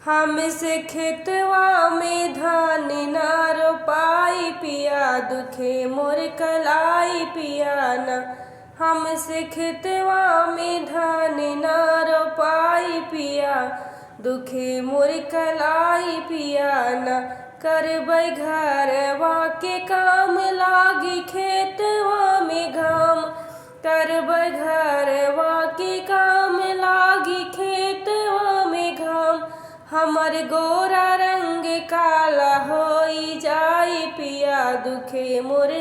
हमसे खेतवा में धान ना रोपाई पिया, दुखे मोर कलाई पिया ना। हमसे खेतवा में धान ना रोपाई पिया, दुखे मोर कलाई पिया ना। करबै घरवा के काम लागी खेतवा में घाम, करबै घरवा के काम लागी खेतवा में घाम। हमर गोरा रंग काला होई जाई पिया, दुखे मोर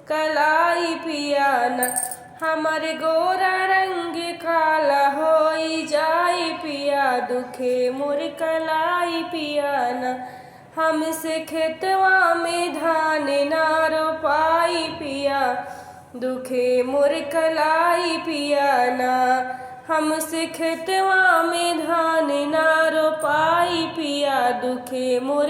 कलाई पिया ना। हमर गोरा रंग काला होई जाई पिया, दुखे मोर कलाई पिया ना। हमसे खेतवा में धान ना रोपाई पिया, दुखे मोर कलाई पिया ना। हमसे खेतवा में धान ना रोपाई पिया, दुखे मोर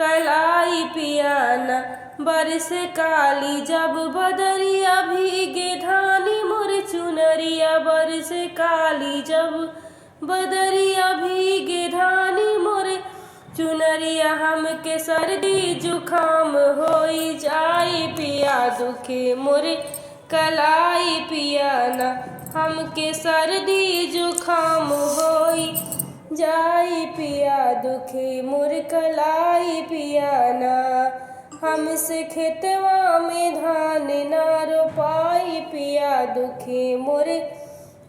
कलाई पिया ना। बरस काली जब बदरिया भीगे धानी मोर चुनरिया, बरस काली जब बदरिया भीगे धानी मोर चुनरिया। हमके सर्दी जुखाम होई जाई पिया, दुखे मोर कलाई पिया ना। हमके सर्दी जुखाम होई जाई पिया, दुखे मोर कलाई पिया ना। हमसे खेतवा में धान ना रोपाई पिया, दुखे मोर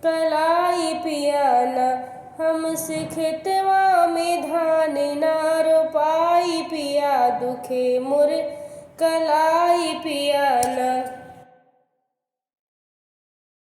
कलाई पिया ना। हमसे खेतवा में धान ना रोपाई पिया, दुखे मोर कलाई पिया ना।